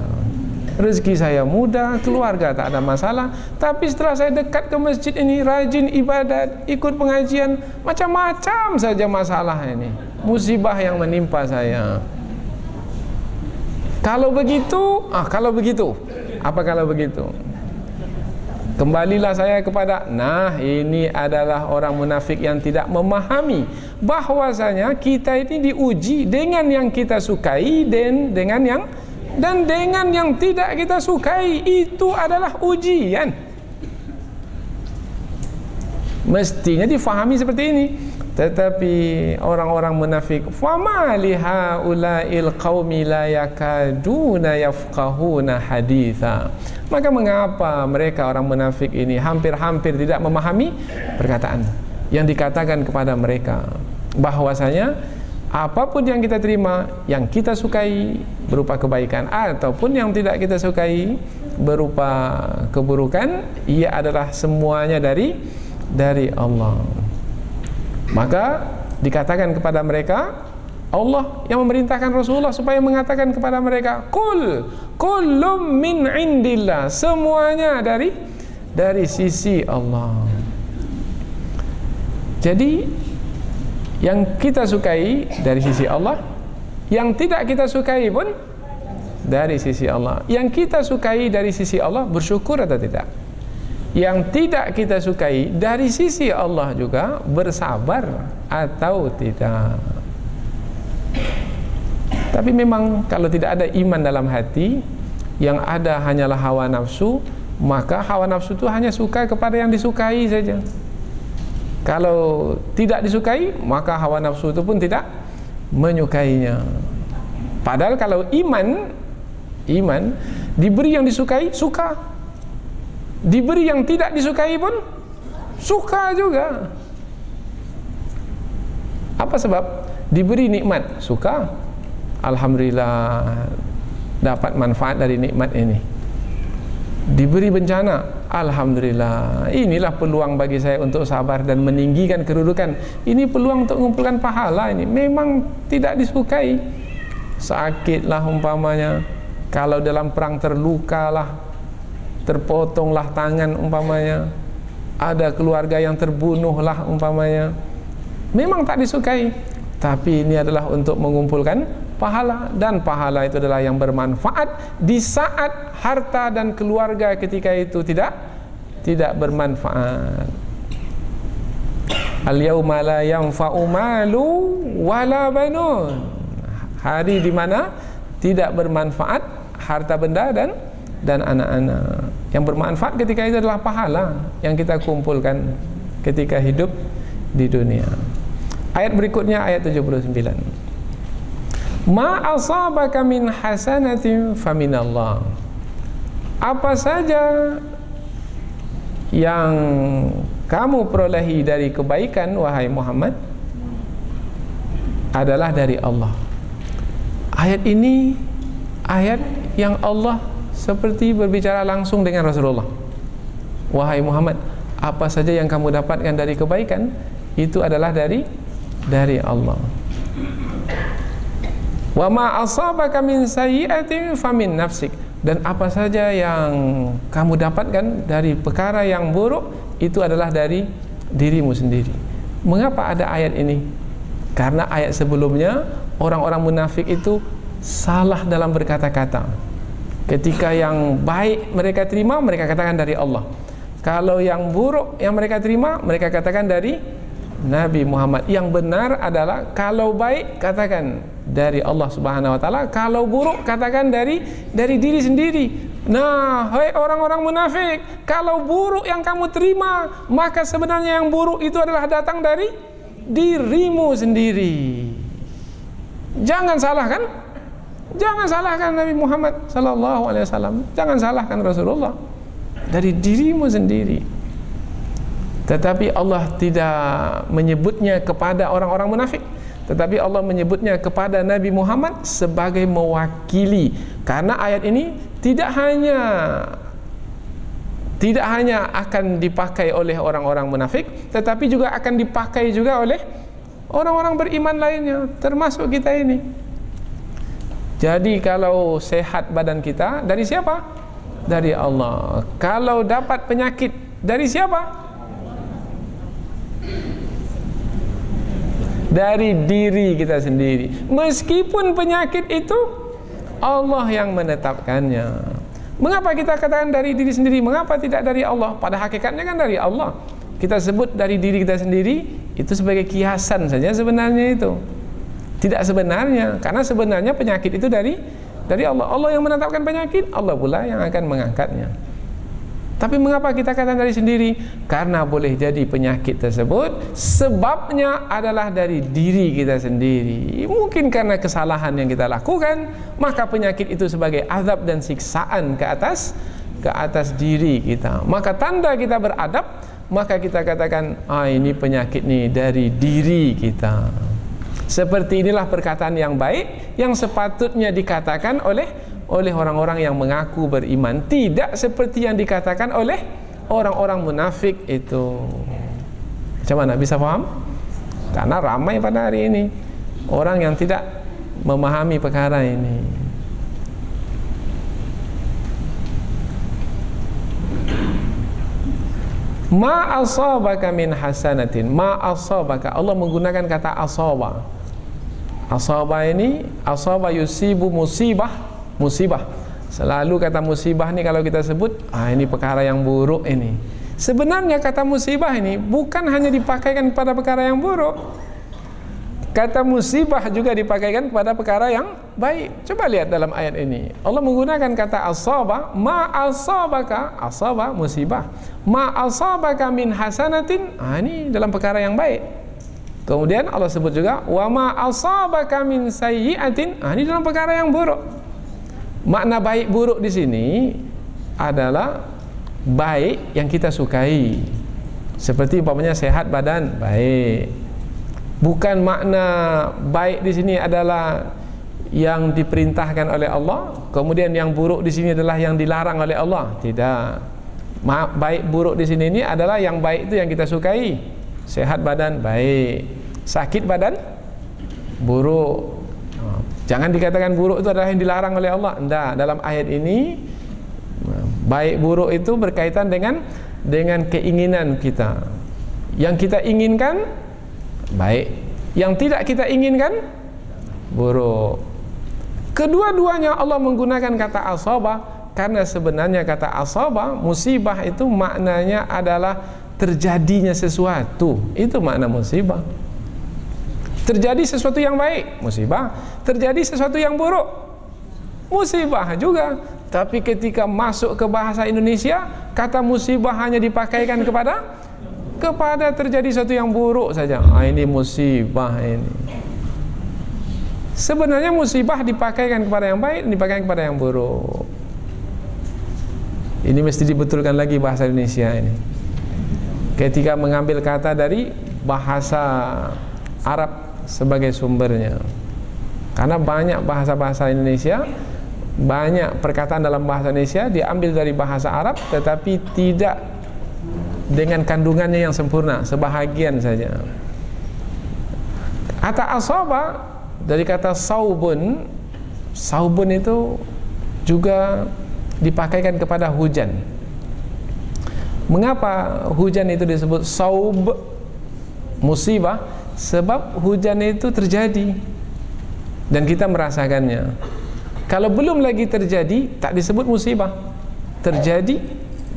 Rezeki saya mudah, keluarga tak ada masalah. Tapi setelah saya dekat ke masjid ini, rajin ibadat, ikut pengajian, macam-macam saja masalah ini, musibah yang menimpa saya. Kalau begitu, apa kalau begitu? Kembalilah saya kepada, ini adalah orang munafik yang tidak memahami bahwasanya kita ini diuji dengan yang kita sukai dan dengan yang tidak kita sukai. Itu adalah ujian. Mestinya difahami seperti ini. Tetapi orang-orang munafik, fama lihaula'il qaumi la yakaduna yafqahuna haditha. Maka mengapa mereka orang munafik ini hampir-hampir tidak memahami perkataan yang dikatakan kepada mereka, bahwasanya apapun yang kita terima, yang kita sukai berupa kebaikan ataupun yang tidak kita sukai berupa keburukan, ia adalah semuanya dari Allah. Maka dikatakan kepada mereka, Allah yang memerintahkan Rasulullah supaya mengatakan kepada mereka, Qul kullum min indillah, semuanya dari sisi Allah. Jadi yang kita sukai dari sisi Allah, yang tidak kita sukai pun dari sisi Allah. Yang kita sukai dari sisi Allah, bersyukur atau tidak? Yang tidak kita sukai dari sisi Allah juga, bersabar atau tidak? Tapi memang kalau tidak ada iman dalam hati, yang ada hanyalah hawa nafsu, maka hawa nafsu itu hanya suka kepada yang disukai saja. Kalau tidak disukai, maka hawa nafsu itu pun tidak menyukainya. Padahal kalau iman diberi yang disukai, suka. Diberi yang tidak disukai pun suka juga. Apa sebab? Diberi nikmat, suka. Alhamdulillah dapat manfaat dari nikmat ini. Diberi bencana, alhamdulillah, inilah peluang bagi saya untuk sabar dan meninggikan kedudukan. Ini peluang untuk mengumpulkan pahala. Ini memang tidak disukai. Sakitlah umpamanya, kalau dalam perang terlukalah, terpotonglah tangan umpamanya, ada keluarga yang terbunuhlah umpamanya, memang tak disukai. Tapi ini adalah untuk mengumpulkan pahala, dan pahala itu adalah yang bermanfaat di saat harta dan keluarga ketika itu tidak bermanfaat. Al-yauma la yanfa'u malu wala banun. Hari di mana tidak bermanfaat harta benda dan anak-anak. Yang bermanfaat ketika itu adalah pahala yang kita kumpulkan ketika hidup di dunia. Ayat berikutnya, ayat 79. Ma asabaka min hasanatin faminallah. Apa saja yang kamu perolehi dari kebaikan, wahai Muhammad, adalah dari Allah. Ayat ini ayat yang Allah seperti berbicara langsung dengan Rasulullah. Wahai Muhammad, apa saja yang kamu dapatkan dari kebaikan, itu adalah dari Allah. Wa ma asabaka min sayyi'atin famin nafsik. Dan apa saja yang kamu dapatkan dari perkara yang buruk, itu adalah dari dirimu sendiri. Mengapa ada ayat ini? Karena ayat sebelumnya orang-orang munafik itu salah dalam berkata-kata. Ketika yang baik mereka terima, mereka katakan dari Allah. Kalau yang buruk yang mereka terima, mereka katakan dari Nabi Muhammad. Yang benar adalah kalau baik katakan dari Allah Subhanahu wa taala, kalau buruk katakan dari diri sendiri. Nah, hai orang-orang munafik, kalau buruk yang kamu terima, maka sebenarnya yang buruk itu adalah datang dari dirimu sendiri. Jangan salahkan Nabi Muhammad sallallahu alaihi wasallam. Jangan salahkan Rasulullah. Dari dirimu sendiri. Tetapi Allah tidak menyebutnya kepada orang-orang munafik, tetapi Allah menyebutnya kepada Nabi Muhammad sebagai mewakili. Karena ayat ini tidak hanya akan dipakai oleh orang-orang munafik, tetapi juga akan dipakai juga oleh orang-orang beriman lainnya, termasuk kita ini. Jadi kalau sehat badan kita, dari siapa? Dari Allah. Kalau dapat penyakit, dari siapa? Dari diri kita sendiri. Meskipun penyakit itu Allah yang menetapkannya. Mengapa kita katakan dari diri sendiri? Mengapa tidak dari Allah? Pada hakikatnya kan dari Allah. Kita sebut dari diri kita sendiri, itu sebagai kiasan saja sebenarnya itu. Tidak sebenarnya, karena sebenarnya penyakit itu dari Allah. Allah yang menetapkan penyakit, Allah pula yang akan mengangkatnya. Tapi mengapa kita katakan dari sendiri? Karena boleh jadi penyakit tersebut sebabnya adalah dari diri kita sendiri. Mungkin karena kesalahan yang kita lakukan, maka penyakit itu sebagai azab dan siksaan ke atas diri kita. Maka tanda kita beradab, maka kita katakan, ini penyakit nih dari diri kita. Seperti inilah perkataan yang baik yang sepatutnya dikatakan oleh orang-orang yang mengaku beriman, tidak seperti yang dikatakan oleh orang-orang munafik itu. Macam mana, bisa paham? Karena ramai pada hari ini orang yang tidak memahami perkara ini. Ma asabaka min hasanatin. Ma asabaka, Allah menggunakan kata asaba. Asaba ini, asaba yusibu musibah, musibah. Selalu kata musibah ni kalau kita sebut, ini perkara yang buruk ini. Sebenarnya kata musibah ini bukan hanya dipakaikan kepada perkara yang buruk. Kata musibah juga dipakaikan kepada perkara yang baik. Coba lihat dalam ayat ini. Allah menggunakan kata asaba, ma asabaka, asaba musibah. Ma asabaka min hasanatin, ini dalam perkara yang baik. Kemudian Allah sebut juga wa ma asabaka min sayyi'atin, ini dalam perkara yang buruk. Makna baik buruk di sini adalah baik yang kita sukai. Seperti umpamanya sehat badan, baik. Bukan makna baik di sini adalah yang diperintahkan oleh Allah, kemudian yang buruk di sini adalah yang dilarang oleh Allah. Tidak. Baik buruk di sini ini adalah yang baik itu yang kita sukai. Sehat badan baik, sakit badan buruk. Jangan dikatakan buruk itu adalah yang dilarang oleh Allah. Tidak. Dalam ayat ini baik buruk itu berkaitan dengan keinginan kita. Yang kita inginkan baik, yang tidak kita inginkan buruk. Kedua-duanya Allah menggunakan kata asabah karena sebenarnya kata asabah, musibah itu maknanya adalah terjadinya sesuatu. Itu makna musibah. Terjadi sesuatu yang baik, musibah. Terjadi sesuatu yang buruk, musibah juga. Tapi ketika masuk ke bahasa Indonesia, kata musibah hanya dipakaikan kepada terjadi sesuatu yang buruk saja. Ini musibah ini. Sebenarnya musibah dipakaikan kepada yang baik, dipakaikan kepada yang buruk. Ini mesti dibetulkan lagi bahasa Indonesia ini. Ketika mengambil kata dari bahasa Arab sebagai sumbernya. Karena banyak bahasa-bahasa Indonesia, banyak perkataan dalam bahasa Indonesia diambil dari bahasa Arab tetapi tidak dengan kandungannya yang sempurna, sebahagian saja. Kata asaba dari kata saubun, saubun itu juga dipakaikan kepada hujan. Mengapa hujan itu disebut saub, musibah? Sebab hujan itu terjadi dan kita merasakannya. Kalau belum lagi terjadi, tak disebut musibah. Terjadi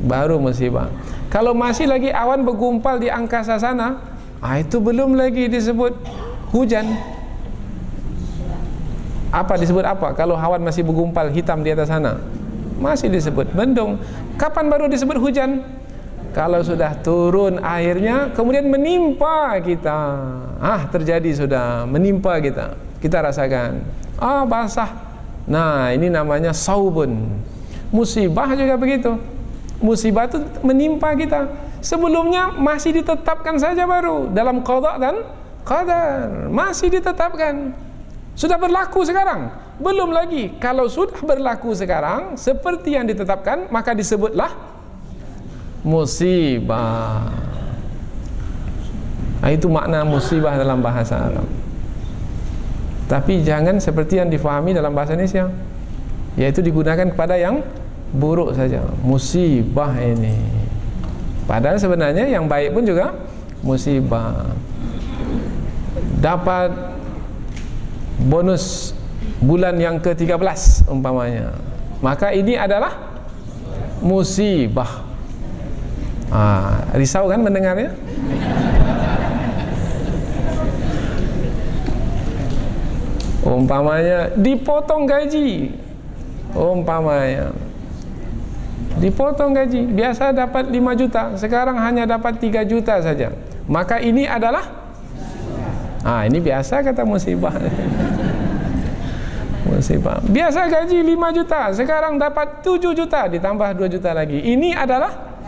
baru musibah. Kalau masih lagi awan bergumpal di angkasa sana, itu belum lagi disebut hujan. Apa disebut apa? Kalau awan masih bergumpal hitam di atas sana, masih disebut mendung. Kapan baru disebut hujan? Kalau sudah turun airnya, kemudian menimpa kita. Terjadi sudah, menimpa kita. Kita rasakan, basah. Nah, ini namanya saubun. Musibah juga begitu. Musibah itu menimpa kita. Sebelumnya masih ditetapkan saja baru dalam qada dan qadar, masih ditetapkan. Sudah berlaku sekarang, belum lagi. Kalau sudah berlaku sekarang seperti yang ditetapkan, maka disebutlah musibah. Itu makna musibah dalam bahasa Arab. Tapi jangan seperti yang difahami dalam bahasa Indonesia, yaitu digunakan kepada yang buruk saja. Musibah ini, padahal sebenarnya yang baik pun juga musibah. Dapat bonus bulan yang ke-13 umpamanya, maka ini adalah musibah. Risau kan mendengarnya? Umpamanya dipotong gaji, umpamanya dipotong gaji, biasa dapat 5 juta, sekarang hanya dapat 3 juta saja, maka ini adalah ini biasa kata musibah. Musibah. Biasa gaji 5 juta, sekarang dapat 7 juta, ditambah 2 juta lagi, ini adalah.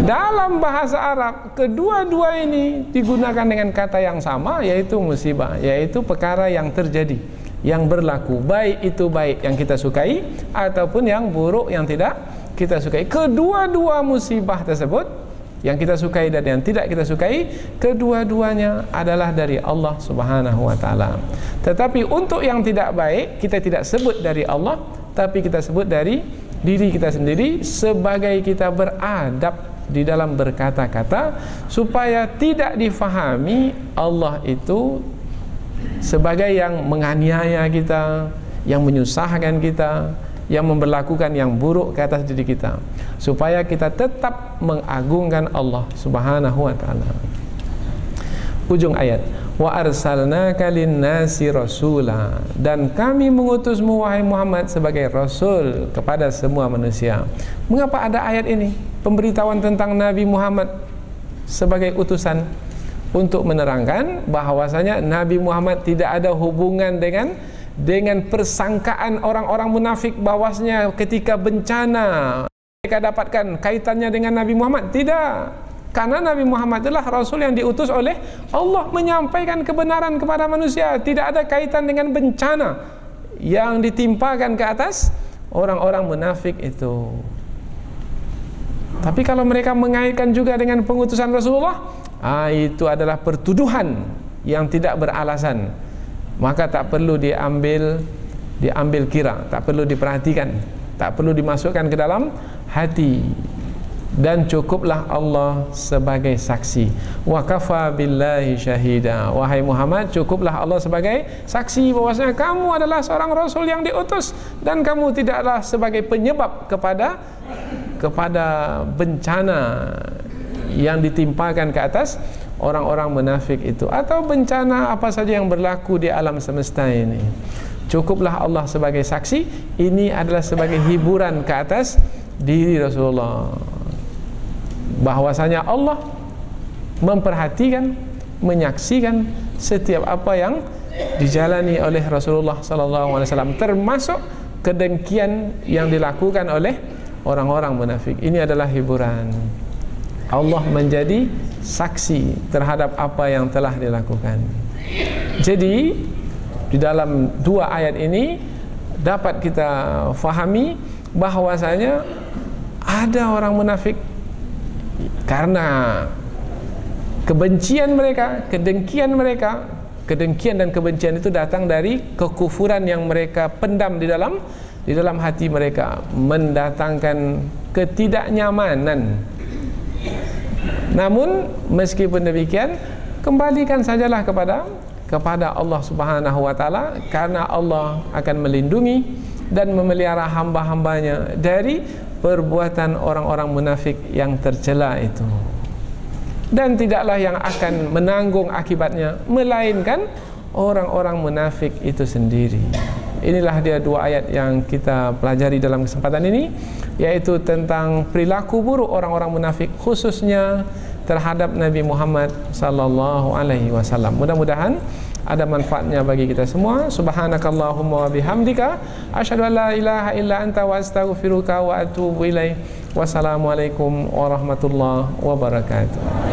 Dalam bahasa Arab, kedua-dua ini digunakan dengan kata yang sama, yaitu musibah, yaitu perkara yang terjadi, yang berlaku, baik itu baik yang kita sukai ataupun yang buruk yang tidak kita sukai. Kedua-dua musibah tersebut, yang kita sukai dan yang tidak kita sukai, kedua-duanya adalah dari Allah Subhanahu wa taala. Tetapi untuk yang tidak baik, kita tidak sebut dari Allah, tapi kita sebut dari diri kita sendiri sebagai kita beradab di dalam berkata-kata, supaya tidak difahami Allah itu sebagai yang menganiaya kita, yang menyusahkan kita, yang memberlakukan yang buruk ke atas diri kita, supaya kita tetap mengagungkan Allah Subhanahu wa taala. Ujung ayat, wa arsalnaka lin-nasi rasula, dan kami mengutusmu wahai Muhammad sebagai rasul kepada semua manusia. Mengapa ada ayat ini? Pemberitahuan tentang Nabi Muhammad sebagai utusan, untuk menerangkan bahwasanya Nabi Muhammad tidak ada hubungan dengan persangkaan orang-orang munafik bahwasanya ketika bencana mereka dapatkan kaitannya dengan Nabi Muhammad. Tidak, karena Nabi Muhammad adalah Rasul yang diutus oleh Allah menyampaikan kebenaran kepada manusia. Tidak ada kaitan dengan bencana yang ditimpakan ke atas orang-orang munafik itu. Tapi kalau mereka mengaitkan juga dengan pengutusan Rasulullah, itu adalah pertuduhan yang tidak beralasan. Maka tak perlu diambil kira, tak perlu diperhatikan, tak perlu dimasukkan ke dalam hati. Dan cukuplah Allah sebagai saksi. Wa kafa billahi syahida. Wahai Muhammad, cukuplah Allah sebagai saksi bahwasanya kamu adalah seorang rasul yang diutus, dan kamu tidaklah sebagai penyebab kepada bencana yang ditimpakan ke atas orang-orang munafik itu, atau bencana apa saja yang berlaku di alam semesta ini. Cukuplah Allah sebagai saksi. Ini adalah sebagai hiburan ke atas diri Rasulullah, bahwasanya Allah memperhatikan, menyaksikan setiap apa yang dijalani oleh Rasulullah SAW, termasuk kedengkian yang dilakukan oleh orang-orang munafik. Ini adalah hiburan. Allah menjadi saksi terhadap apa yang telah dilakukan. Jadi di dalam dua ayat ini dapat kita fahami bahwasanya ada orang munafik karena kebencian mereka, kedengkian mereka. Kedengkian dan kebencian itu datang dari kekufuran yang mereka pendam di dalam hati mereka, mendatangkan ketidaknyamanan. Namun meskipun demikian, kembalikan sajalah kepada Allah Subhanahu wa taala, karena Allah akan melindungi dan memelihara hamba-hambanya dari perbuatan orang-orang munafik yang tercela itu. Dan tidaklah yang akan menanggung akibatnya melainkan orang-orang munafik itu sendiri. Inilah dia dua ayat yang kita pelajari dalam kesempatan ini, yaitu tentang perilaku buruk orang-orang munafik, khususnya terhadap Nabi Muhammad sallallahu alaihi wasallam. Mudah-mudahan ada manfaatnya bagi kita semua. Subhanakallahumma wa bihamdika asyhadu an la ilaha illa anta wa astaghfiruka wa atubu ilaik. Wassalamualaikum warahmatullahi wabarakatuh.